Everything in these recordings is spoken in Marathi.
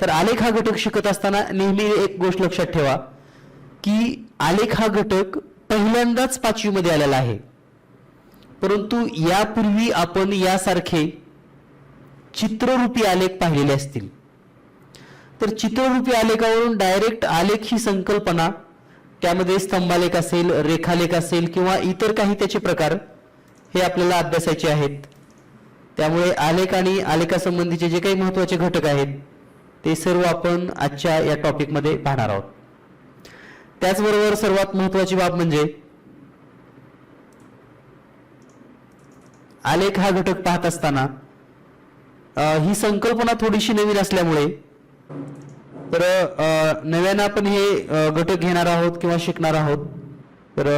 तर आलेख हा घटक शिकत असताना नेहमी एक गोष्ट लक्षात ठेवा की आलेख हा घटक पहिल्यांदाच 5वी मध्ये आलेला आहे, परंतु यापूर्वी आपण यासारखे चित्ररूपी आलेख पाहिलेले असतील. तर चित्ररूपी आलेखावरून डायरेक्ट आलेख ही संकल्पना, त्यामध्ये स्तंभालेख असेल, रेखालेख असेल किंवा इतर काही त्याचे प्रकार हे आपल्याला अभ्यासायचे आहेत. त्यामुळे आलेख आणि आलेखासंबंधीचे जे काही महत्त्वाचे घटक आहेत ते सर्व आपण आजच्या या टॉपिकमध्ये पाहणार आहोत. त्याचबरोबर सर्वात महत्त्वाची बाब म्हणजे आलेख हा घटक पाहत असताना ही संकल्पना थोडीशी नवीन असल्यामुळे तर नव्यानं आपण हे घटक घेणार आहोत किंवा शिकणार आहोत. तर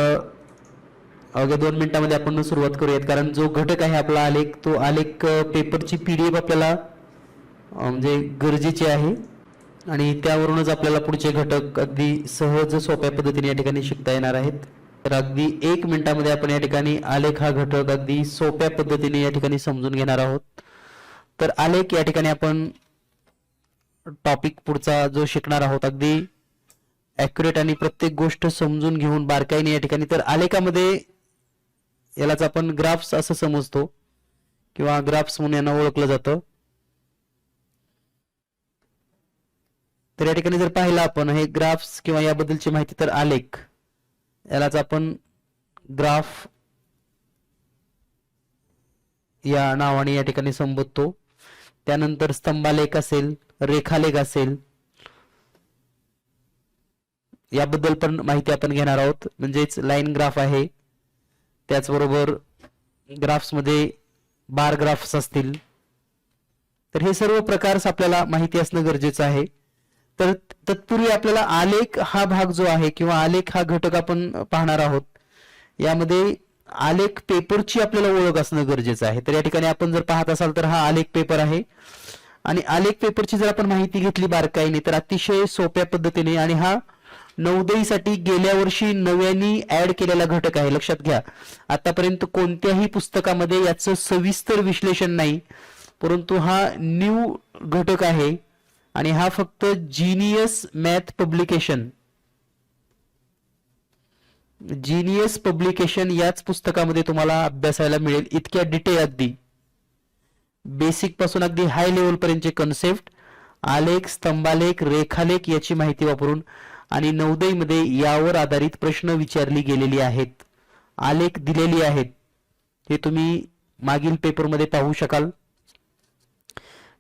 अवघ्या 2 मिनिटांमध्ये आपण सुरुवात करूयात, कारण जो घटक आहे आपला आलेख, तो आलेख पेपरची PDF आपल्याला म्हणजे गरजेची आहे आणि त्यावरूनच आपल्याला पुढचे घटक अगदी सहज सोप्या पद्धतीने या ठिकाणी शिकता येणार आहेत. तर अगदी 1 मिनिटामध्ये आपण या ठिकाणी आलेख हा घटक अगदी सोप्या पद्धतीने या ठिकाणी समजून घेणार आहोत. तर आलेख या ठिकाणी आपण टॉपिक पुढचा जो शिकणार आहोत अगदी ॲक्युरेट आणि प्रत्येक गोष्ट समजून घेऊन बारकाईने या ठिकाणी. तर आलेखामध्ये यालाच आपण ग्राफ्स असं समजतो किंवा ग्राफ्स म्हणून यांना ओळखलं जातं. तर या ठिकाणी जर पाहिलं आपण हे ग्राफ्स किंवा याबद्दलची माहिती, तर आलेख यालाच आपण ग्राफ या नावाने या ठिकाणी संबोधतो. त्यानंतर स्तंभालेख असेल, रेखालेख असेल, याबद्दल पण माहिती आपण घेणार आहोत. म्हणजेच लाईन ग्राफ आहे, त्याचबरोबर ग्राफ्समध्ये बार ग्राफ्स असतील. तर हे सर्व प्रकार आपल्याला माहिती असणं गरजेचं आहे. तर तत्पूर्वी आपल्याला आलेख हा भाग जो आहे किंवा आलेख हा घटक आपण पाहणार आहोत, यामध्ये आलेख पेपरची आपल्याला ओळख असणं गरजेचं आहे. तर या ठिकाणी आपण जर पाहत असाल तर हा आलेख पेपर आहे आणि आलेख पेपरची जर आपण माहिती घेतली बारकाईने तर अतिशय सोप्या पद्धतीने, आणि हा नवोदयीसाठी गेल्या वर्षी नव्याने ऍड केलेला घटक आहे. लक्षात घ्या, आतापर्यंत कोणत्याही पुस्तकामध्ये याचं सविस्तर विश्लेषण नाही, परंतु हा न्यू घटक आहे आणि हा फक्त जीनियस मॅथ पब्लिकेशन याच पुस्तकामध्ये तुम्हाला अभ्यासायला मिळेल. इतक्या डिटेल, अगदी बेसिक पासून अगदी हाय लेवल पर्यंतचे कन्सेप्ट, आलेख, स्तंभालेख, रेखालेख याची माहिती वापरून आणि नवोदयमध्ये यावर आधारित प्रश्न विचारली गेलेली आहेत, आलेख दिलेली आहेत. हे तुम्ही मागील पेपरमध्ये पाहू शकाल.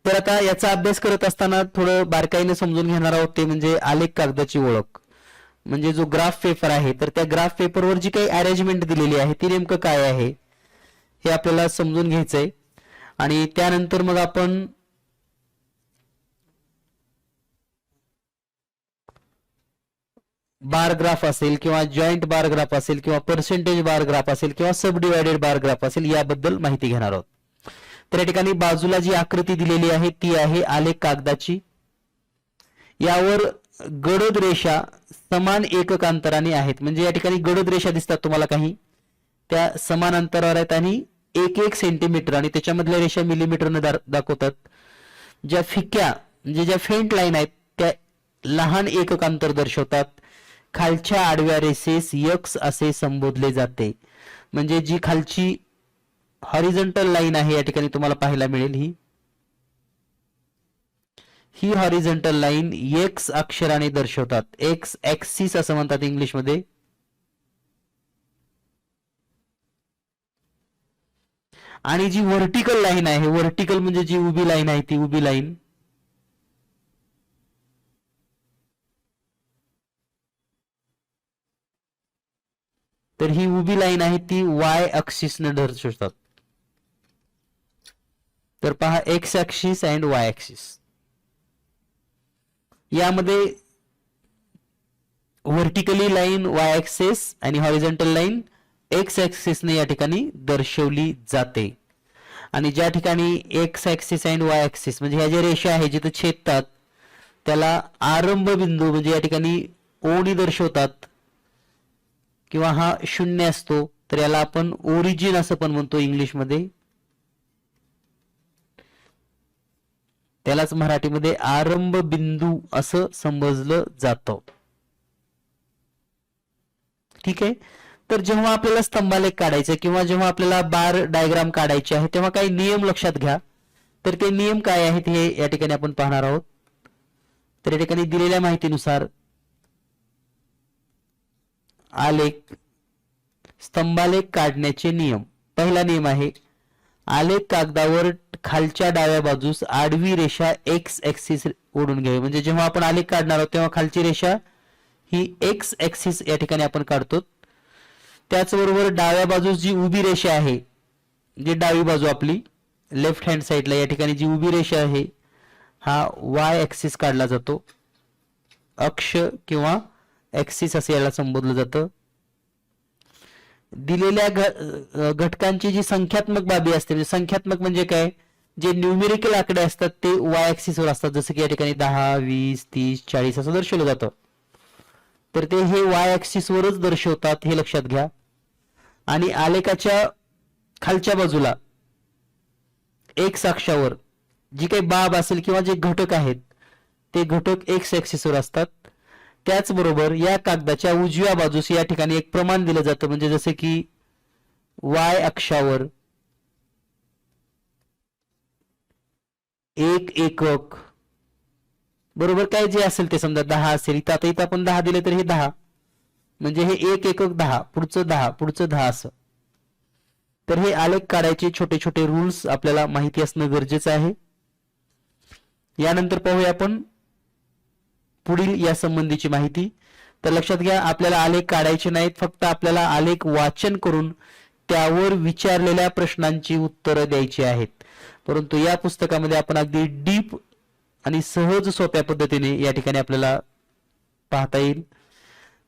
तर आता याचा अभ्यास करत असताना थोडं बारकाईने समजून घेणार आहोत, ते म्हणजे आलेख कागदाची ओळख. म्हणजे जो ग्राफ पेपर आहे, तर त्या ग्राफ पेपरवर जी काही अरेंजमेंट दिलेली आहे ती नेमकं काय आहे हे आपल्याला समजून घ्यायचंय. आणि त्यानंतर मग आपण बार ग्राफ असेल किंवा जॉईंट बार ग्राफ असेल किंवा पर्सेंटेज बार ग्राफ असेल किंवा सब डिवायडेड बार ग्राफ असेल, याबद्दल माहिती घेणार आहोत. तर या ठिकाणी बाजूला जी आकृती दिलेली आहे ती आहे आलेख कागदाची. यावर गडद रेषा समान एकक अंतराने आहेत. म्हणजे या ठिकाणी गडद रेषा दिसतात तुम्हाला काही, त्या समान अंतरावर आहेत आणि 1-1 सेंटीमीटर, आणि त्याच्यामधल्या रेषा मिलीमीटरने दाखवतात. ज्या फिक्या म्हणजे ज्या फेंट लाईन आहेत त्या लहान एकक अंतर दर्शवतात. खालच्या आडव्या रेषेस यक्स असे संबोधले जाते. म्हणजे जी खालची हॉरिझॉन्टल लाईन आहे या ठिकाणी तुम्हाला पाहायला मिळेल, ही हॉरिझॉन्टल लाईन एक्स अक्षराने दर्शवतात. एक्स ऍक्सिस असं म्हणतात इंग्लिश मध्ये. आणि जी व्हर्टिकल लाईन आहे, व्हर्टिकल म्हणजे जी उभी लाईन आहे, ती उभी लाईन तर ही उभी लाईन आहे ती वाय ऍक्सिस ने दर्शवतात. तर पहा, x axis and Y axis. यामध्ये व्हर्टिकली लाईन वाय ऍक्सिस आणि हॉरिझॉन्टल लाईन एक्स ऍक्सिस ने या ठिकाणी दर्शवली जाते. आणि ज्या ठिकाणी x axis and Y axis म्हणजे ह्या ज्या रेषा आहेत जिथे छेदतात त्याला आरंभ बिंदू म्हणजे या ठिकाणी ओ ने दर्शवतात किंवा हा शून्य असतो, तर याला आपण ओरिजिन असं पण म्हणतो इंग्लिश मध्ये. त्यालाच मराठीमध्ये आरंभ बिंदू असं समजलं जातं. ठीक आहे. तर जेव्हा आपल्याला स्तंभालेख काढायचा किंवा जेव्हा आपल्याला बार डायग्राम काढायचे आहे तेव्हा काही नियम लक्षात घ्या. तर ते नियम काय आहेत हे या ठिकाणी आपण पाहणार आहोत. तर या ठिकाणी दिलेल्या माहितीनुसार आलेख स्तंभालेख काढण्याचे नियम. पहिला नियम आहे, आलेख कागदावर खालच्या डाव्या बाजूस आडवी रेषा एक्स ऍक्सिस ओढून घ्यावी. म्हणजे जेव्हा आपण आलेख काढणार आहोत तेव्हा खालची रेषा ही एक्स ऍक्सिस या ठिकाणी आपण काढतो. त्याचबरोबर डाव्या बाजूस जी उभी रेषा आहे, जी डावी बाजू आपली लेफ्ट हँड साइडला या ठिकाणी जी उभी रेषा आहे हा वाय ऍक्सिस काढला जातो. अक्ष किंवा ऍक्सिस असे याला संबोधलं जातं. दिलेल्या घटकांची जी संख्यात्मक बाबी असते, म्हणजे संख्यात्मक म्हणजे काय, जे न्यूमेरिकल आकडे असतात ते वाय ऍक्सिस वर असतात. जसं की या ठिकाणी 10, 20, 30, 40 असं दर्शवलं जातं. तर ते हे वाय ऍक्सिस वरच दर्शवतात हे लक्षात घ्या. आणि आलेखाच्या खालच्या बाजूला एक्स अक्षावर जी काही बाब असेल किंवा जे घटक आहेत ते घटक एक्स ऍक्सिस वर असतात. त्याचबरोबर या कागदाच्या उजव्या बाजूस या ठिकाणी एक प्रमाण दिलं जातं, म्हणजे जसे की वाय अक्षावर 1 एकक बरोबर काय जे असेल ते, समजा 10 असेल, आता इथं आपण 10 दिले तर हे 10, म्हणजे हे 1 एकक 10, पुढचं 10, पुढचं 10 असं. तर हे आलेख काढायचे छोटे छोटे रूल्स आपल्याला माहिती असणं गरजेचं आहे. यानंतर पाहूया आपण पुढील या संबंधीची माहिती. तर लक्षात घ्या, आपल्याला आलेख काढायचे नाहीत, फक्त आपल्याला आलेख वाचन करून त्यावर विचारलेल्या प्रश्नांची उत्तरं द्यायची आहेत. परंतु या पुस्तकामध्ये आपण अगदी डीप आणि सहज सोप्या पद्धतीने या ठिकाणी आपल्याला पाहता येईल.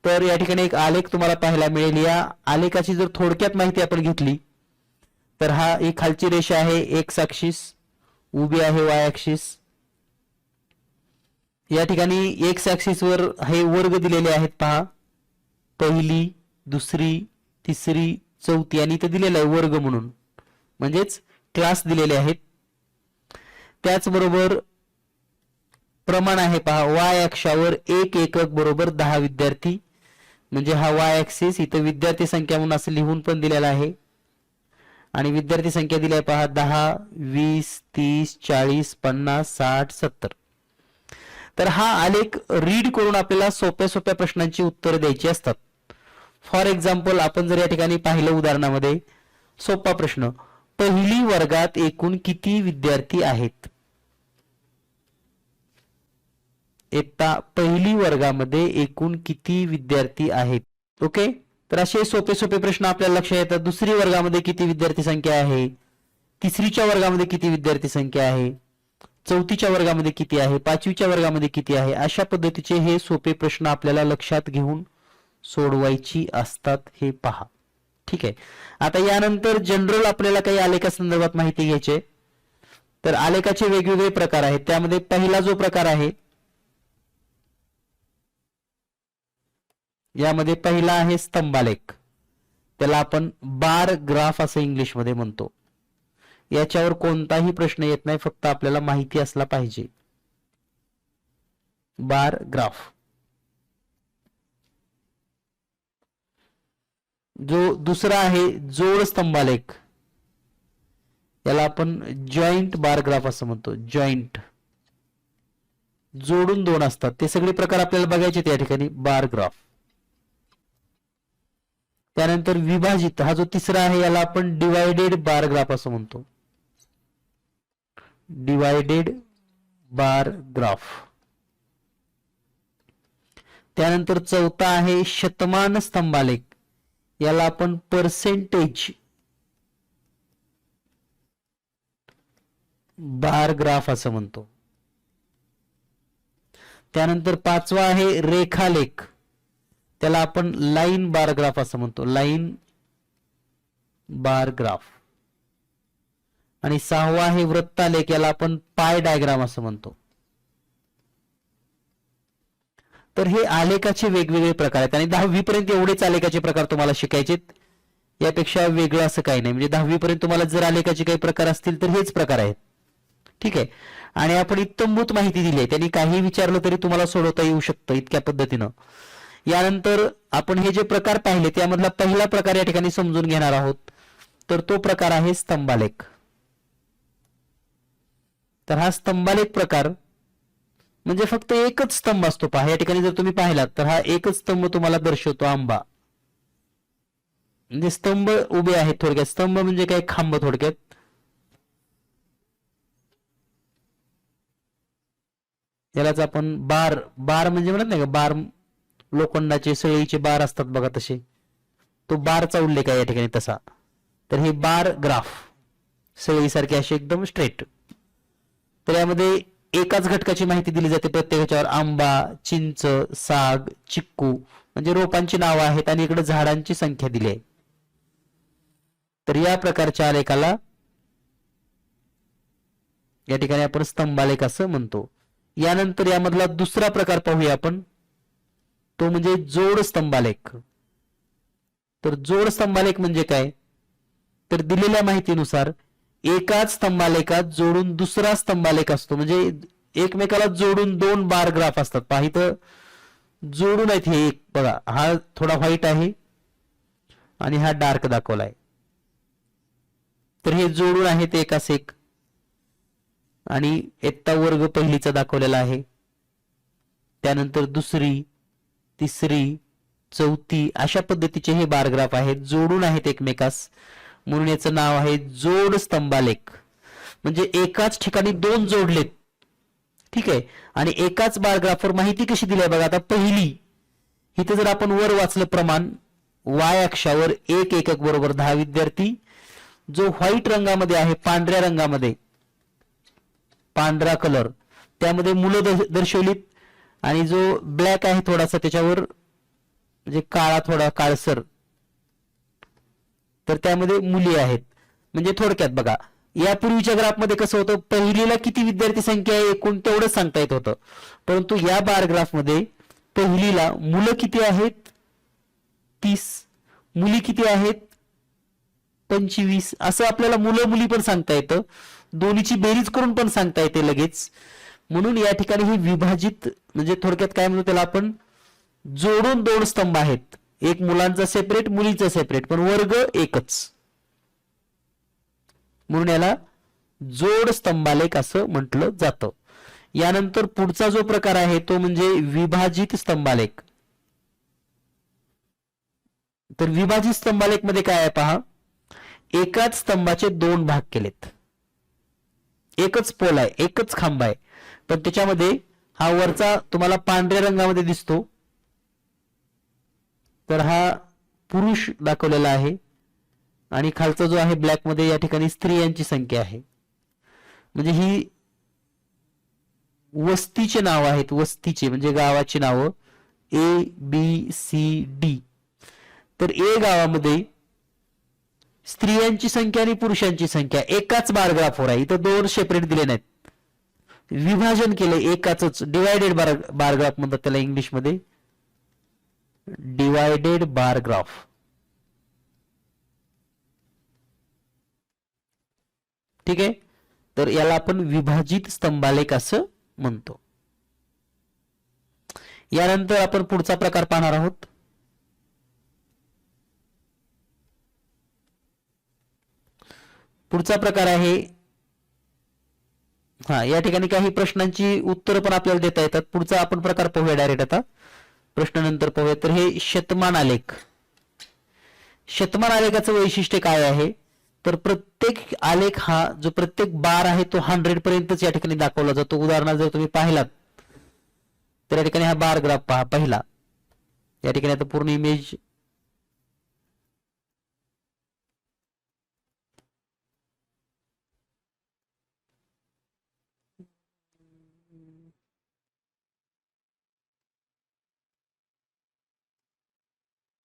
तर या ठिकाणी एक आलेख तुम्हाला पाहायला मिळेल. या आलेखाची जर थोडक्यात माहिती आपण घेतली तर हा एक खालची रेषा आहे एक्स ऍक्सिस, उभी आहे वाय ऍक्सिस. या ठिकाणी एक्स ऍक्सिस वर हे वर्ग दिलेले आहेत पहा, पहिली, दुसरी, तिसरी, चौथी आणि इथे दिलेला आहे वर्ग म्हणून, म्हणजेच क्लास दिलेले आहेत. त्याचबरोबर प्रमाण आहे पहा, वाय अक्षावर 1 एकक बरोबर 10 विद्यार्थी, म्हणजे हा वाय ऍक्सिस, इथं विद्यार्थी संख्या म्हणून असं लिहून पण दिलेला आहे. आणि विद्यार्थी संख्या दिली आहे पहा 10, 20, 30, 40, 50, 60, 70. तर हा आलेख रीड करून आपल्याला सोप्या सोप्या प्रश्नांची उत्तरं द्यायची असतात. फॉर एक्झाम्पल आपण जर या ठिकाणी पाहिलं उदाहरणामध्ये, सोपा प्रश्न, पहिली वर्गात एकूण किती विद्यार्थी आहेत? इयत्ता पहिली वर्गामध्ये एकूण किती विद्यार्थी आहेत? ओके, तर असे सोपे सोपे प्रश्न आपल्याला लक्षात येतात. दुसरी वर्गामध्ये किती विद्यार्थी संख्या आहे, तिसरीच्या वर्गामध्ये किती विद्यार्थी संख्या आहे, चौथीच्या वर्गामध्ये किती आहे, पाचवीच्या वर्गामध्ये किती आहे, अशा पद्धतीचे हे सोपे प्रश्न आपल्याला लक्षात घेऊन सोडवायची असतात, हे पहा. ठीक आहे. आता यानंतर जनरल आपल्याला काही आलेखासंदर्भात माहिती घ्यायची. तर आलेखाचे वेगवेगळे प्रकार आहेत. त्यामध्ये पहिला जो प्रकार आहे यामध्ये पहिला आहे स्तंभालेख, त्याला आपण बार ग्राफ असं इंग्लिश मध्ये म्हणतो. याच्यावर कोणताही प्रश्न येत नाही, फक्त आपल्याला माहिती असला पाहिजे. Bar graph. जो दुसरा आहे जोड स्तंभालेख, याला आपण जॉईंट बार ग्राफ असं म्हणतो. जॉईंट, जोडून दोन असतात, ते सगळे प्रकार आपल्याला बघायचे त्या ठिकाणी. Bar graph. त्यानंतर विभाजित, हा जो तिसरा आहे याला आपण डिवायडेड बार ग्राफ असं म्हणतो. Divided bar graph. त्यानंतर चौथा आहे शतमान स्तंभालेख, याला आपण पर्सेंटेज बार ग्राफ असं म्हणतो. त्यानंतर पाचवा आहे रेखालेख, त्याला आपण लाईन बार ग्राफ असं म्हणतो. Line bar graph. आणि सहावा आहे वृत्तालेख, याला आपण पाय डायग्राम असं म्हणतो. तर हे आलेखाचे वेगवेगळे प्रकार आहेत आणि 10वी पर्यंत एवढेच आलेखाचे प्रकार तुम्हाला शिकायचे, यापेक्षा वेगळं असं काही नाही. म्हणजे 10वी पर्यंत तुम्हाला जर आलेखाचे काही प्रकार असतील तर हेच प्रकार आहेत. ठीक आहे. आणि आपण इत्तंभूत माहिती दिली आहे, त्यांनी काही विचारलं तरी तुम्हाला सोडवता येऊ शकतं इतक्या पद्धतीनं. यानंतर आपण हे जे प्रकार पाहिले त्यामधला पहिला प्रकार या ठिकाणी समजून घेणार आहोत. तर तो प्रकार आहे स्तंभालेख. तर हा स्तंभालेख प्रकार म्हणजे फक्त एकच स्तंभ असतो. पहा या ठिकाणी जर तुम्ही पाहिलात तर हा एकच स्तंभ तुम्हाला दर्शवतो आंबा. म्हणजे स्तंभ उभे आहेत थोडक्यात. स्तंभ म्हणजे काय, खांब थोडक्यात. यालाच आपण बार, बार म्हणजे म्हणत नाही का, बार लोखंडाचे सळीचे बार असतात बघा तसे, तो बारचा उल्लेख आहे या ठिकाणी तसा. तर हे बार ग्राफ सळीसारखे असे एकदम स्ट्रेट. तर यामध्ये एकाच घटकाची माहिती दिली जाते प्रत्येकाच्यावर. आंबा, चिंच, साग, चिक्कू म्हणजे रोपांची नावं आहेत आणि इकडे झाडांची संख्या दिली आहे. तर या प्रकारच्या आलेखाला या ठिकाणी आपण स्तंभालेख असं म्हणतो. यानंतर यामधला दुसरा प्रकार पाहूया आपण, तो म्हणजे जोड स्तंभालेख. तर जोड स्तंभालेख म्हणजे काय, तर दिलेल्या माहितीनुसार एकाच स्तंभालेखात जोडून दुसरा स्तंभालेख असतो. म्हणजे एकमेकाला जोडून दोन बार ग्राफ असतात. पहा इथं जोडून आहेत हे एक बघा, हा थोडा व्हाईट आहे आणि हा डार्क दाखवलाय. तर हे जोडून आहेत एकास एक. आणि इयत्ता वर्ग पहिलीचा दाखवलेला आहे, त्यानंतर दुसरी, तिसरी, चौथी अशा पद्धतीचे हे बार ग्राफ आहेत, जोडून आहेत एकमेकास. म्हणून याचं नाव आहे जोड स्तंभालेख. म्हणजे एकाच ठिकाणी दोन जोडलेत, ठीक आहे. आणि एकाच बार ग्राफवर माहिती कशी दिली आहे बघा. आता पहिली इथे जर आपण वर वाचलं प्रमाण, वाय अक्षावर एक एकक बरोबर 10 विद्यार्थी. जो व्हाईट रंगामध्ये आहे, पांढऱ्या रंगामध्ये, पांढरा कलर, त्यामध्ये मुलं दर्शवलीत. आणि जो ब्लॅक आहे थोडासा त्याच्यावर म्हणजे काळा, थोडा काळसर, तर त्यामध्ये मुली आहेत. म्हणजे थोडक्यात बघा, यापूर्वीच्या ग्राफमध्ये कसं होतं, पहिलीला किती विद्यार्थी संख्या आहे एकूण तेवढं सांगता येत होतं. परंतु या बार ग्राफमध्ये पहिलीला मुलं किती आहेत 30, मुली किती आहेत 25, असं आपल्याला मुलं मुली पण सांगता येतं. दोन्हीची बेरीज करून पण सांगता येते लगेच. म्हणून या ठिकाणी ही विभाजित म्हणजे थोडक्यात काय म्हणतो त्याला आपण, जोडून दोन स्तंभ आहेत. एक मुलांचा सेपरेट, मुलीचा सेपरेट, पण वर्ग एकच. म्हणून याला जोड स्तंभालेख असं म्हटलं जातं. यानंतर पुढचा जो प्रकार आहे तो म्हणजे विभाजित स्तंभालेख. तर विभाजित स्तंभालेख मध्ये काय आहे पहा, एकाच स्तंभाचे दोन भाग केलेत. एकच पोल आहे, एकच खांब आहे, पण त्याच्यामध्ये हा वरचा तुम्हाला पांढऱ्या रंगामध्ये दिसतो, तर हा पुरुष दाखवलेला आहे. आणि खालचा जो आहे ब्लॅक मध्ये या ठिकाणी स्त्रियांची संख्या आहे. म्हणजे ही वस्तीचे नाव आहेत, वस्तीचे म्हणजे गावाची नावं ABCD. तर ए गावामध्ये स्त्रियांची संख्या आणि पुरुषांची संख्या एकाच बार ग्राफवर आहे. इथं दोन सेपरेट दिले नाहीत, विभाजन केले एकाच, डिवायडेड बार ग्राफ म्हणतात त्याला इंग्लिशमध्ये, डिवायडेड बार ग्राफ. ठीक आहे. तर याला आपण विभाजित स्तंभालेख असं म्हणतो. यानंतर आपण पुढचा प्रकार पाहणार आहोत. पुढचा प्रकार आहे, या ठिकाणी काही प्रश्नांची उत्तरं पण आपल्याला देता येतात. पुढचा आपण प्रकार पाहूया डायरेक्ट, आता प्रश्न नंतर पाहूया. तर हे शतमान आलेख. शतमान आलेखाचं वैशिष्ट्य काय आहे, तर प्रत्येक आलेख हा जो प्रत्येक बार आहे तो 100 पर्यंतच या ठिकाणी दाखवला जातो. उदाहरणार्थ जर तुम्ही पाहिलात तर या ठिकाणी हा बार ग्राफ पहा पहिला, या ठिकाणी आता पूर्ण इमेज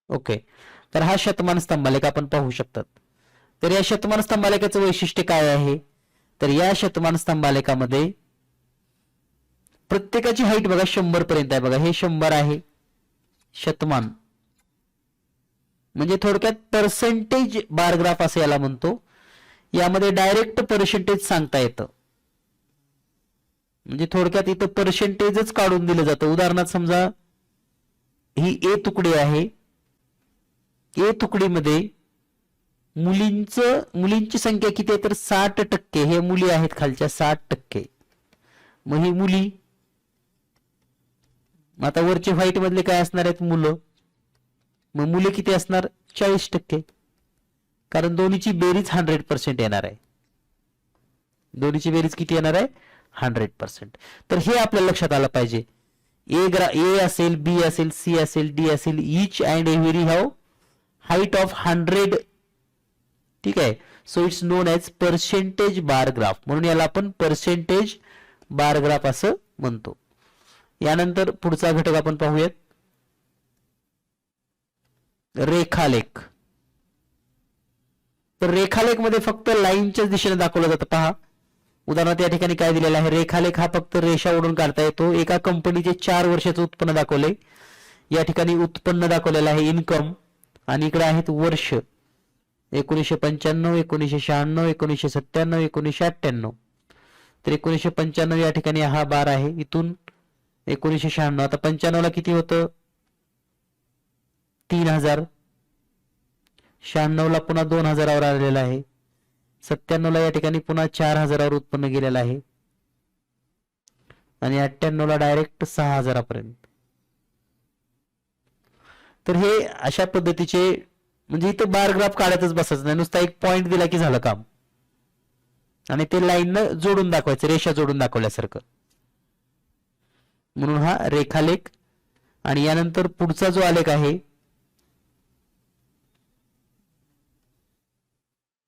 ओके. तर हा शतमान स्तंभालेख आपण पाहू शकतात. तर या शतमान स्तंभालेखाचं वैशिष्ट्य काय आहे, तर या शतमान स्तंभालेखामध्ये प्रत्येकाची हाईट बघा 100 पर्यंत आहे. बघा हे 100 आहे शतमान, म्हणजे थोडक्यात पर्सेंटेज बारग्राफ असं याला म्हणतो. यामध्ये डायरेक्ट पर्सेंटेज सांगता येतं. म्हणजे थोडक्यात इथं पर्सेंटेजच काढून दिलं जातं. उदाहरणार्थ समजा ही ए तुकडी आहे. ए तुकडीमध्ये मुलींची संख्या किती आहे तर 60%. हे मुली आहेत खालच्या 60%. मग ही मुली, आता वरचे व्हाईट मधले काय असणार आहेत मुलं. मग मुले किती असणार 40%. कारण दोन्हीची बेरीज 100% येणार आहे. दोन्हीची बेरीज किती येणार आहे 100%. तर हे आपल्या लक्षात आलं पाहिजे. ए असेल, बी असेल, सी असेल, डी असेल, each and every have height of 100. ठीक आहे. So it's non as percentage bar graph. म्हणून याला आपण पर्सेंटेज बार ग्राफ असं म्हणतो. यानंतर पुढचा घटक आपण पाहूयात, रेखालेख. तर रेखालेख मध्ये फक्त लाईनच्याच दिशेने दाखवलं जातं. पहा उदाहरणार्थ या ठिकाणी काय दिलेलं आहे. रेखालेख हा फक्त रेषा ओढून काढता येतो. एका कंपनीचे 4 वर्षाचं उत्पन्न दाखवले. या ठिकाणी उत्पन्न दाखवलेलं आहे इन्कम, आणि इकडे आहेत वर्ष 1995, 1996, 1997, 1998. तर 1995 या ठिकाणी हा बार आहे. इथून 1996, आता 95 ला किती होतं 3000. 96 ला पुन्हा 2000वर आलेला आहे. 97 ला या ठिकाणी पुन्हा 4000वर उत्पन्न गेलेलं आहे. आणि 98 ला डायरेक्ट 6000पर्यंत. तर हे अशा पद्धतीचे, म्हणजे इथं बार ग्राफ काढतच बसायचं नाही, नुसता एक पॉइंट दिला की झालं काम. आणि ते लाईननं जोडून दाखवायचं, रेषा जोडून दाखवल्यासारखं. म्हणून हा रेखालेख. आणि यानंतर पुढचा जो आलेख आहे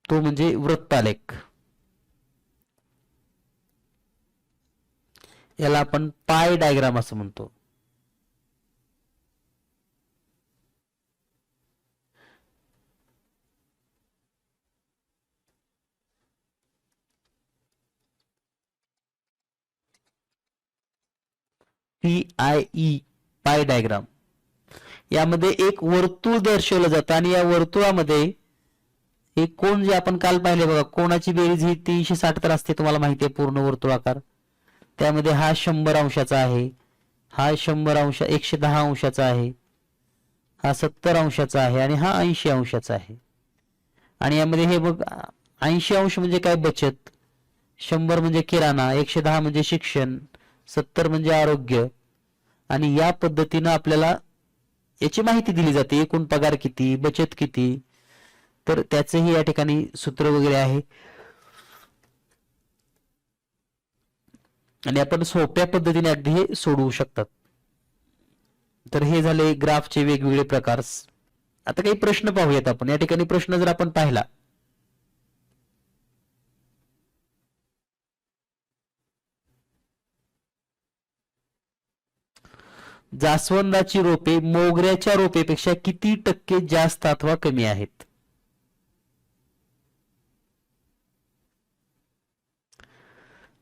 तो म्हणजे वृत्तालेख. याला आपण पाय डायग्राम असं म्हणतो. PIE pie diagram. यामध्ये एक वर्तुळ दर्शवलं जातं, आणि या वर्तुळामध्ये हे कोण जे आपण काल पाहिले बघा, कोणाची बेरीज ही 360 तर असते, तुम्हाला माहिती आहे पूर्ण वर्तुळाकार. त्यामध्ये हा 100 अंशाचा आहे, हा 100 अंश 110 अंशाचा आहे, हा 70 अंशाचा आहे, आणि हा 80 अंशाचा आहे. आणि यामध्ये हे बघ 80 अंश म्हणजे काय बचत, 100 म्हणजे किराणा, 110 म्हणजे शिक्षण, 70 म्हणजे आरोग्य. आणि या पद्धतीनं आपल्याला याची माहिती दिली जाते. एकूण पगार किती, बचत किती, तर त्याचेही या ठिकाणी सूत्र वगैरे आहे. आणि आपण सोप्या पद्धतीने अगदी हे सोडवू शकतात. तर हे झाले ग्राफचे वेगवेगळे प्रकार. आता काही प्रश्न पाहूयात आपण. या ठिकाणी प्रश्न जर आपण पाहिला, जास्वंदाची रोपे मोगऱ्याच्या रोपेपेक्षा किती टक्के जास्त अथवा कमी आहेत.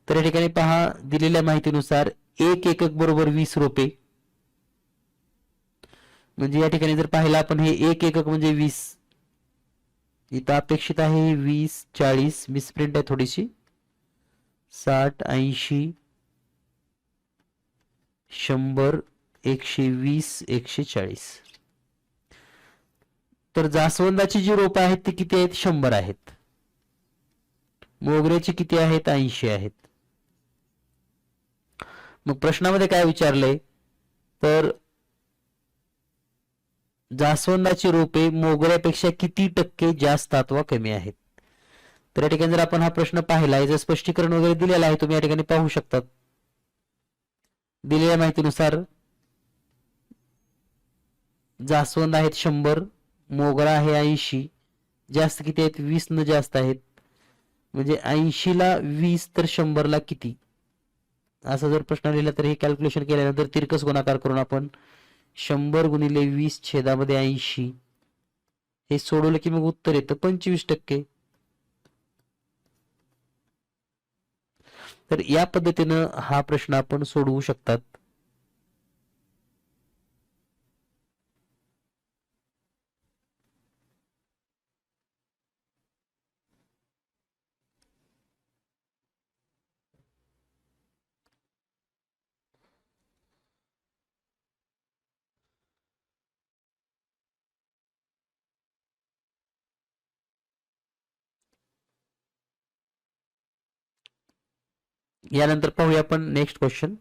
तर या ठिकाणी पहा, दिलेल्या माहितीनुसार 1 एकक बरोबर 20 रोपे. म्हणजे या ठिकाणी जर पाहिलं आपण, हे 1 एकक म्हणजे 20. इथं अपेक्षित आहे 20, 40, मिसप्रिंट आहे थोडीशी, 60, 80, 100, 120, 140. तर जास्वंदाची जी रोपं आहेत ती किती आहेत 100 आहेत. मोगऱ्याची किती आहेत 80 आहेत. मग प्रश्नामध्ये काय विचारलंय तर जास्वंदाची रोपे मोगऱ्यापेक्षा किती टक्के जास्त अथवा कमी आहेत. तर या ठिकाणी जर आपण हा प्रश्न पाहिला, याचं स्पष्टीकरण वगैरे दिलेलं आहे, तुम्ही या ठिकाणी पाहू शकतात. दिलेल्या माहितीनुसार जास्वंद आहेत 100, मोगरा आहे 80. जास्त किती आहेत 20 न जास्त आहेत. म्हणजे 80 ला 20 तर 100 ला किती, असा जर प्रश्न लिहिला तर हे कॅल्क्युलेशन केल्यानंतर तिरकस गुणाकार करून आपण 100 गुणिले 20 छेदामध्ये 80 हे सोडवलं की मग उत्तर येतं 25%. तर या पद्धतीनं हा प्रश्न आपण सोडवू शकतात. यानंतर पाहूया आपण नेक्स्ट क्वेश्चन.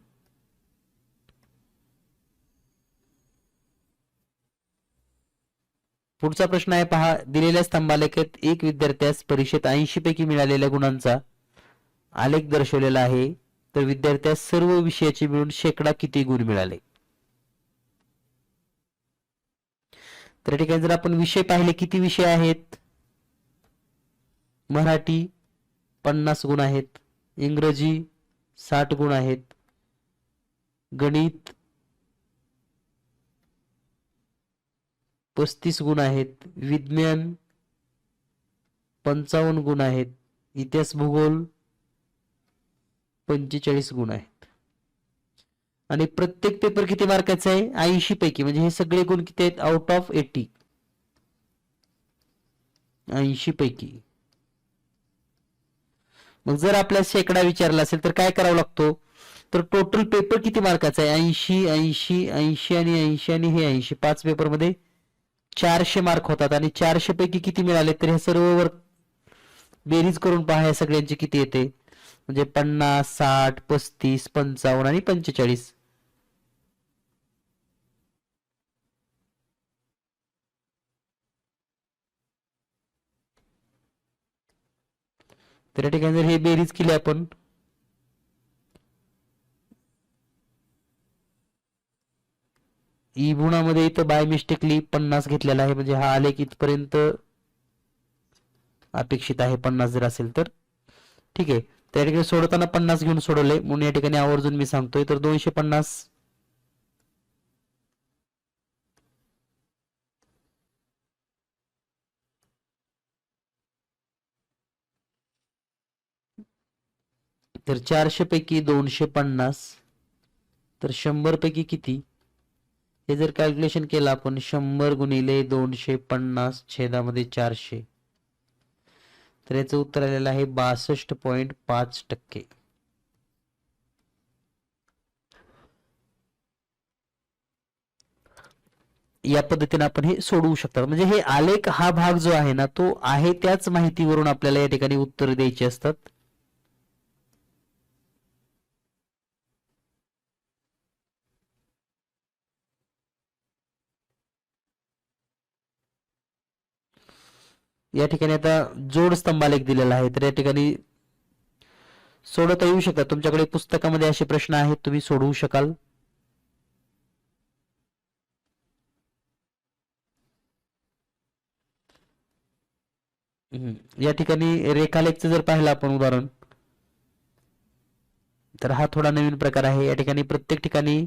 पुढचा प्रश्न आहे पहा. दिलेल्या स्तंभालेखात एक विद्यार्थ्यास परीक्षेत 80 पैकी मिळालेल्या गुणांचा आलेख दर्शवलेला आहे. तर विद्यार्थ्यास सर्व विषयाचे मिळून शेकडा किती गुण मिळाले. तर या ठिकाणी जर आपण विषय पाहिले, किती विषय आहेत. मराठी 50 गुण आहेत, इंग्रजी 60 गुण आहेत, गणित 35 गुण आहेत, विज्ञान 55 गुण आहेत, इतिहास भूगोल 45 गुण आहेत. आणि प्रत्येक पेपर किती मार्काचा आहे. 80 पैकी, म्हणजे हे सगळे गुण किती आहेत. आउट ऑफ 80, 80 पैकी. मग जर आपल्याला शेकडा विचारला असेल तर काय करावं लागतो. तर टोटल पेपर किती मार्काचा आहे. 80 80 80 आणि 80 आणि हे 80, 5 पेपर मध्ये 400 मार्क होतात. आणि 400 पैकी किती मिळाले. तर हे सर्व बेरीज करून पहा या सगळ्यांची किती येते. म्हणजे 50 60 35 55 आणि 45. तर या ठिकाणी जर हे बेरीज केली आपण, ई गुणामध्ये इथं बाय मिस्टेकली 50 घेतलेला आहे, म्हणजे हा आलेख इथपर्यंत अपेक्षित आहे 50 जर असेल तर. ठीक आहे. त्या ठिकाणी सोडवताना 50 घेऊन सोडवले, म्हणून या ठिकाणी आवर्जून मी सांगतोय. तर 250 तर 400 पैकी 250, तर 100 पैकी किती. हे जर कॅल्क्युलेशन केलं आपण, 100 गुणिले 250 छेदामध्ये 400, तर याचं उत्तर आलेलं आहे 62.5%. या पद्धतीने आपण हे सोडवू शकता. म्हणजे हे आलेख हा भाग जो आहे ना, तो आहे त्याच माहितीवरून आपल्याला या ठिकाणी उत्तर द्यायची असतात. या ठिकाणी आता जोड स्तंभालेख दिलेला आहे. तर या ठिकाणी सोडवता येऊ शकतात. तुमच्याकडे पुस्तकामध्ये असे प्रश्न आहेत, तुम्ही सोडवू शकाल. या ठिकाणी रेखालेखचं जर पाहिलं आपण उदाहरण, तर हा थोडा नवीन प्रकार आहे. या ठिकाणी प्रत्येक ठिकाणी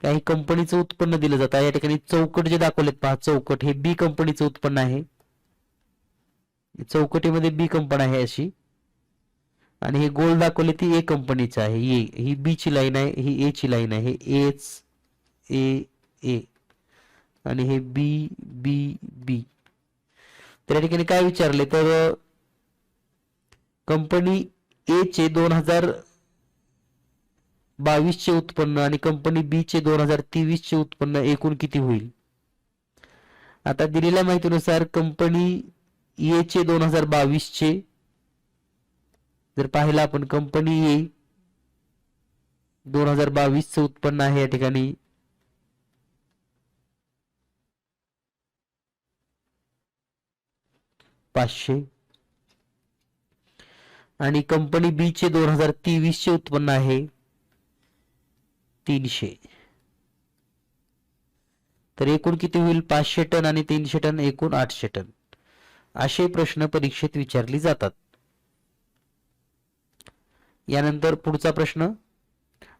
काही कंपनीचं उत्पन्न दिलं जातं. या ठिकाणी चौकट जे दाखवलेत पहा, चौकट हे बी कंपनीचं उत्पन्न आहे. चौकटीमध्ये बी कंपनी आहे अशी, आणि हे गोल दाखवले ती ए कंपनीचं आहे. ए ही बी ची लाईन आहे, ही ए ची लाईन आहे. एच ए ए आणि हे बी बी बी. तर या ठिकाणी काय विचारले, तर कंपनी ए चे 2022 चे उत्पन्न आणि कंपनी बी चे 2023 चे उत्पन्न एकूण किती होईल. आता दिलेल्या माहितीनुसार कंपनी ए चे 2022 चे जर पाहिलं आपण, कंपनी ए 2022 चे उत्पन्न आहे या ठिकाणी 500, आणि कंपनी बी चे 2023 चे उत्पन्न आहे 300. तर एकूण किती होईल. 500 टन आणि 300 टन, एकूण 800 टन. असे प्रश्न परीक्षेत विचारले जातात. यानंतर पुढचा प्रश्न,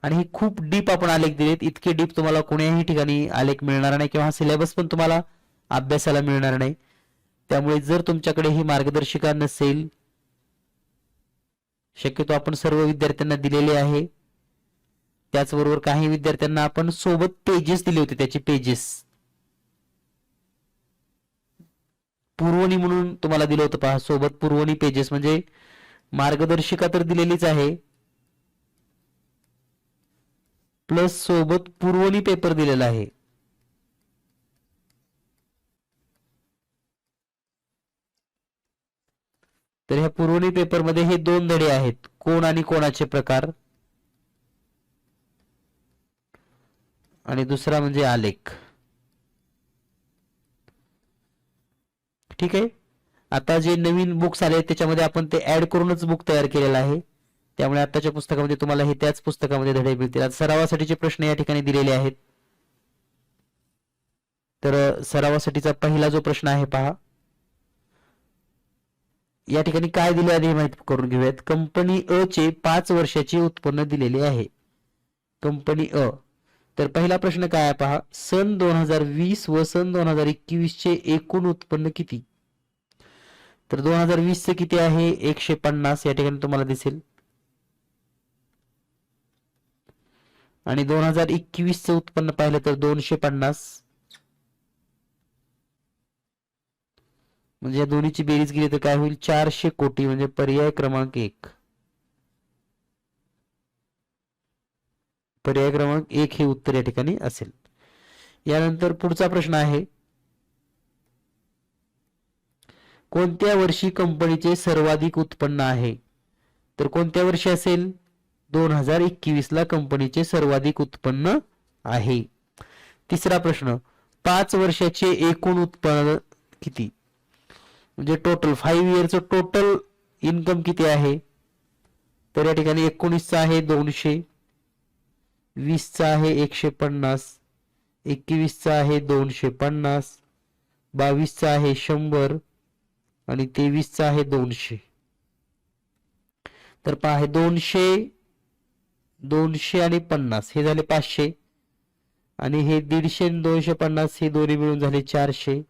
आणि हे खूप डीप आपण आलेख दिलेत. इतके डीप तुम्हाला कोणत्याही ठिकाणी आलेख मिळणार नाही, किंवा सिलेबस पण तुम्हाला अभ्यासाला मिळणार नाही. त्यामुळे जर तुमच्याकडे ही मार्गदर्शिका नसेल, शक्यतो आपण सर्व विद्यार्थ्यांना दिलेले आहे. त्याचबरोबर काही विद्यार्थ्यांना आपण सोबत पेजेस दिले होते, त्याचे पेजेस पुरवणी म्हणून तुम्हाला दिलं होतं पहा, सोबत पुरवणी पेजेस. म्हणजे मार्गदर्शिका तर दिलेलीच आहे, प्लस सोबत पुरवणी पेपर दिलेला आहे. तर ह्या पुरवणी पेपर मध्ये हे 2 धडे आहेत. कोण आणि कोणाचे प्रकार, आणि दुसरा म्हणजे आलेख. ठीक आहे. आता जे नवीन बुक्स आले त्याच्यामध्ये आपण ते ऍड करूनच बुक तयार केलेलं आहे, त्यामुळे आताच्या पुस्तकामध्ये तुम्हाला हे त्याच पुस्तकामध्ये धडे मिळतील. आता सरावासाठीचे प्रश्न या ठिकाणी दिलेले आहेत. तर सरावासाठीचा पहिला जो प्रश्न आहे पहा, या ठिकाणी काय दिले आहे माहिती करून घेऊयात. कंपनी अ चे 5 वर्षाचे उत्पन्न दिलेले आहे. कंपनी अ. तर पहिला प्रश्न काय आहे पहा, सन 2020 व सन 2021 चे एकूण उत्पन्न किती. तर 2020 चे किती आहे, 150 या ठिकाणी तुम्हाला दिसेल, आणि 2021 चे उत्पन्न पाहिलं तर 250, म्हणजे या दोन्हीची बेरीज केली तर काय होईल, 400 कोटी, म्हणजे पर्याय क्रमांक 1. पर्याय क्रमांक 1 हे उत्तर या ठिकाणी असेल. यानंतर पुढचा प्रश्न आहे, कोणत्या वर्षी कंपनीचे सर्वाधिक उत्पन्न आहे. तर कोणत्या वर्षी असेल, 2021 ला कंपनीचे सर्वाधिक उत्पन्न आहे. तिसरा प्रश्न, 5 वर्षाचे एकूण उत्पन्न किती, म्हणजे टोटल 5 इयरचं टोटल इन्कम किती आहे. तर या ठिकाणी 19 चा आहे 200, 20 चा आहे 150, 21 चा आहे 250, 22 चा आहे 100, आणि 23 चा आहे 200. तर पहा, हे 200, 200 आणि 50 हे झाले 500, आणि हे 150 आणि 250 हे दोन्ही मिळून झाले 400.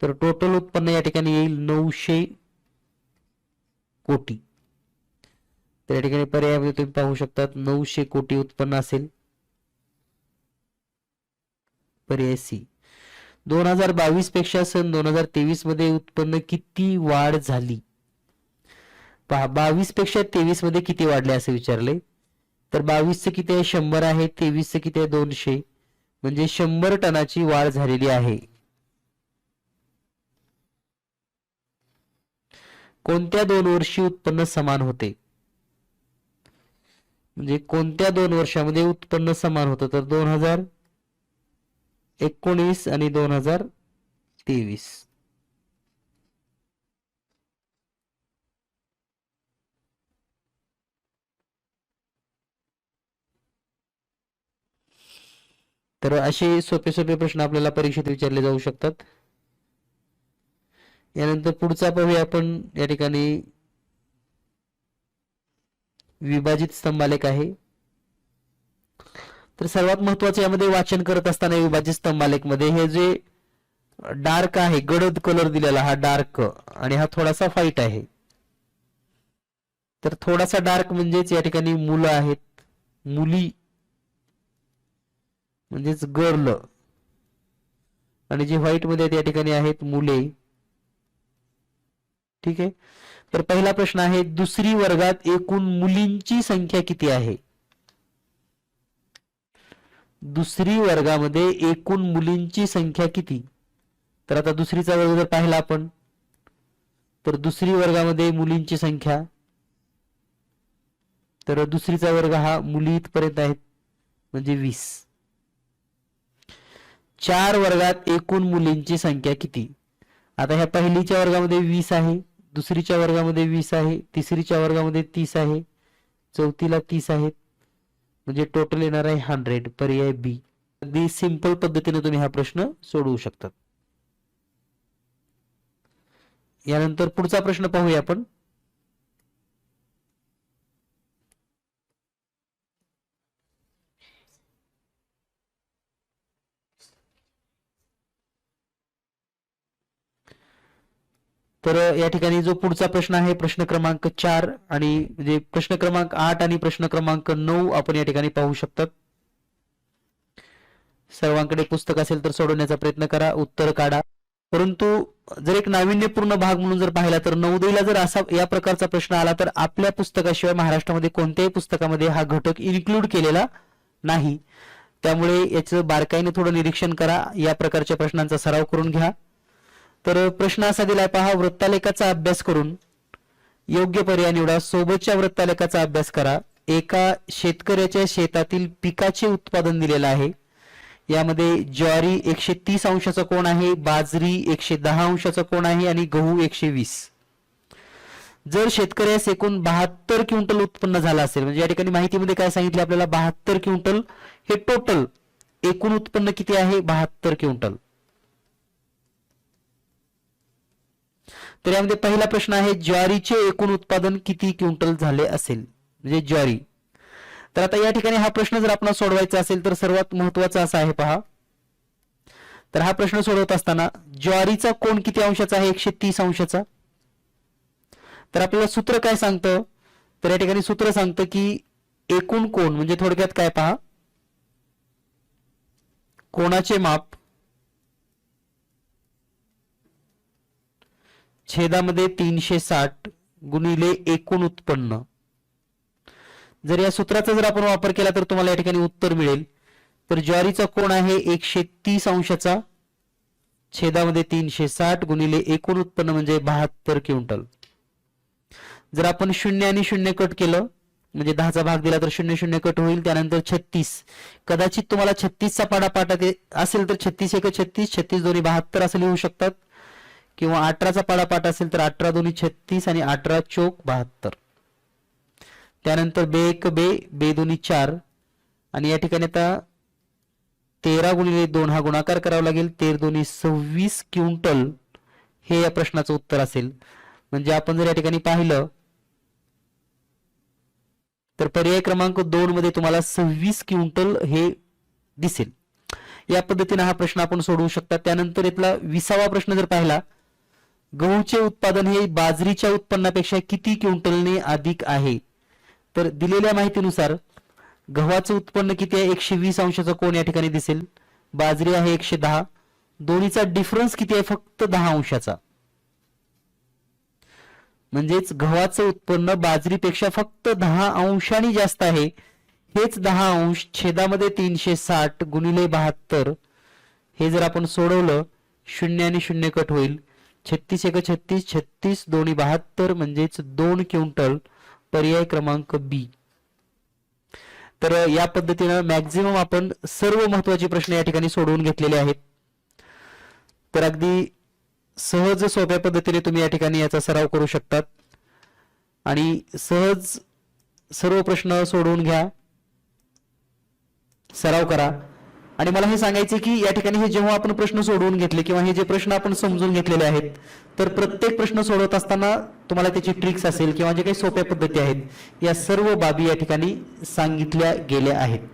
तर टोटल उत्पन्न या ठिकाणी येईल 900 कोटी. तर या ठिकाणी पर्यायामध्ये तुम्ही पाहू शकतात 900 कोटी उत्पन्न असेल, पर्याय सी. 2022 पेक्षा सन 2023 मध्ये उत्पन्न किती वाढ झाली. पहा, 22 पेक्षा 23 मध्ये किती वाढले असे विचारले. तर 22 चे किती आहे, 100 आहे, 23 चे किती आहे, 200, म्हणजे 100 टनाची वाढ झालेली आहे. कोणत्या 2 वर्षी उत्पन्न समान होते, म्हणजे कोणत्या 2 वर्षामध्ये उत्पन्न समान होतं. तर 2019 आणि 2023. तर असे सोपे सोपे प्रश्न आपल्याला परीक्षेत विचारले जाऊ शकतात. यानंतर पुढचा पाहूया आपण, या ठिकाणी विभाजित स्तंभालेख आहे. तर सर्वात महत्वाचे यामध्ये वाचन करत असताना विभाजित स्तंभालेख मध्ये हे जे डार्क आहे, गडद कलर दिलेला हा डार्क, आणि हा थोडासा व्हाईट आहे. तर थोडासा डार्क म्हणजेच या ठिकाणी मुलं आहेत, मुली म्हणजेच गर्ल, आणि जे व्हाईट मध्ये त्या ठिकाणी आहेत मुले. ठीक आहे. तर पहिला प्रश्न आहे, दुसरी वर्गात एकूण मुलींची संख्या किती आहे. दुसरी वर्गामध्ये एकूण मुलींची संख्या किती. तर आता दुसरीचा वर्ग जर पाहिला आपण, तर दुसरी वर्गामध्ये मुलींची संख्या, तर दुसरीचा वर्ग हा मुली इथपर्यंत आहेत, म्हणजे 20. 4 वर्गात एकूण मुलींची संख्या किती. आता ह्या पहिलीच्या वर्गामध्ये 20 आहे, दुसरीच्या वर्गामध्ये 20 आहे, तिसरीच्या वर्गामध्ये 30 आहे, चौथीला 30 आहेत, म्हणजे टोटल येणार आहे 100, पर्याय बी. अगदी सिंपल पद्धतीने तुम्ही हा प्रश्न सोडवू शकता. यानंतर पुढचा प्रश्न पाहूया आपण. तर या ठिकाणी जो पुढचा प्रश्न आहे, प्रश्न क्रमांक 4, आणि म्हणजे प्रश्न क्रमांक 8 आणि प्रश्न क्रमांक 9 आपण या ठिकाणी पाहू शकतात. सर्वांकडे पुस्तक असेल तर सोडवण्याचा प्रयत्न करा, उत्तर काढा. परंतु जर एक नाविन्यपूर्ण भाग म्हणून जर पाहिला तर नवोदयला जर असा या प्रकारचा प्रश्न आला तर आपल्या पुस्तकाशिवाय महाराष्ट्रामध्ये कोणत्याही पुस्तकामध्ये हा घटक इन्क्लूड केलेला नाही. त्यामुळे याचं बारकाईने थोडं निरीक्षण करा, या प्रकारच्या प्रश्नांचा सराव करून घ्या. तर प्रश्न असा दिलाय पहा, वृत्तालेखाचा अभ्यास करून योग्य पर्याय निवडा. सोबतच्या वृत्तालेखाचा अभ्यास करा. एका शेतकऱ्याच्या शेतातील पिकाचे उत्पादन दिलेलं आहे. यामध्ये ज्वारी 130 अंशाचा कोन आहे, बाजरी 110 अंशाचा कोन आहे आणि गहू 120. जर शेतकऱ्यास एकूण 72 क्विंटल उत्पन्न झालं असेल, म्हणजे या ठिकाणी माहितीमध्ये काय सांगितले आपल्याला, 72 क्विंटल हे टोटल एकूण उत्पन्न किती आहे, 72 क्विंटल. तर यामध्ये पहिला प्रश्न आहे, ज्वारीचे एकूण उत्पादन किती क्विंटल झाले असेल, म्हणजे ज्वारी. तर आता या ठिकाणी हा प्रश्न जर आपल्याला सोडवायचा असेल तर सर्वात महत्वाचा असा आहे पहा. तर हा प्रश्न सोडवत असताना ज्वारीचा कोन किती अंशाचा आहे, 130 अंशाचा. तर आपल्याला सूत्र काय सांगतं, तर या ठिकाणी सूत्र सांगतं की एकूण कोन म्हणजे थोडक्यात काय पहा, कोनाचे माप छेदामध्ये 360 गुणिले एकूण उत्पन्न. जर या सूत्राचा जर आपण वापर केला तर तुम्हाला या ठिकाणी उत्तर मिळेल. तर ज्वारीचा कोन आहे 130 अंशाचा, छेदामध्ये 360 गुणिले एकूण उत्पन्न म्हणजे 72 क्विंटल. जर आपण 0 आणि 0 कट केलं म्हणजे 10चा भाग दिला तर 0 0 कट होईल. त्यानंतर 36, कदाचित तुम्हाला 36 चा पाढा असेल तर 36 1 36, 36 दोन्ही 72 असं लिहू शकतात, किंवा 18 चा पाढा असेल तर 18 दोन्ही 36 आणि 18 चौक 72. त्यानंतर बे 1 बे, बे दोन्ही 4 आणि या ठिकाणी आता 13 गुणिले 2 हा गुणाकार करावा लागेल. 13 दोन्ही 26 क्विंटल हे या प्रश्नाचं उत्तर असेल. म्हणजे आपण जर या ठिकाणी पाहिलं तर पर्याय क्रमांक 2 मध्ये तुम्हाला 26 क्विंटल हे दिसेल. या पद्धतीने हा प्रश्न आपण सोडवू शकता. त्यानंतर इथला 20वा प्रश्न जर पाहिला, गहूचे उत्पादन हे बाजरीच्या उत्पन्नापेक्षा किती क्विंटलने अधिक आहे. तर दिलेल्या माहितीनुसार गव्हाचं उत्पन्न किती आहे, 120 अंशाचा कोन या ठिकाणी दिसेल. बाजरी आहे 110, दोन्हीचा डिफरन्स किती आहे, फक्त 10 अंशाचा. म्हणजेच गव्हाचं उत्पन्न बाजरीपेक्षा फक्त 10 अंशांनी जास्त आहे. हेच 10 अंश छेदामध्ये 360 गुणिले 72 हे जर आपण सोडवलं, 0 आणि 0 कट होईल. 36 1 36, 36 दोन्ही 72 म्हणजेच 2 क्विंटल. पर्याय क्रमांक बी. तर या पद्धतीने मॅक्झिमम आपण सर्व महत्त्वाचे प्रश्न या ठिकाणी सोडवून घेतलेले आहेत. तर अगदी सहज सोप्या पद्धतीने तुम्ही या ठिकाणी याचा सराव करू शकतात आणि सहज सर्व प्रश्न सोडवून घ्या, सराव करा. आणि मला हे सांगायचे की या ठिकाणी हे जेव्हा आपण प्रश्न सोडवून घेतले किंवा हे जे प्रश्न आपण समजून घेतलेले आहेत, तर प्रत्येक प्रश्न सोडवत असताना तुम्हाला त्याची ट्रिक्स असेल किंवा जे काही सोप्या पद्धती आहेत, या सर्व बाबी या ठिकाणी सांगितल्या गेल्या आहेत.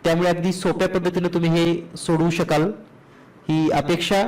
त्यामुळे अगदी सोप्या पद्धतीने तुम्ही हे सोडवू शकाल ही अपेक्षा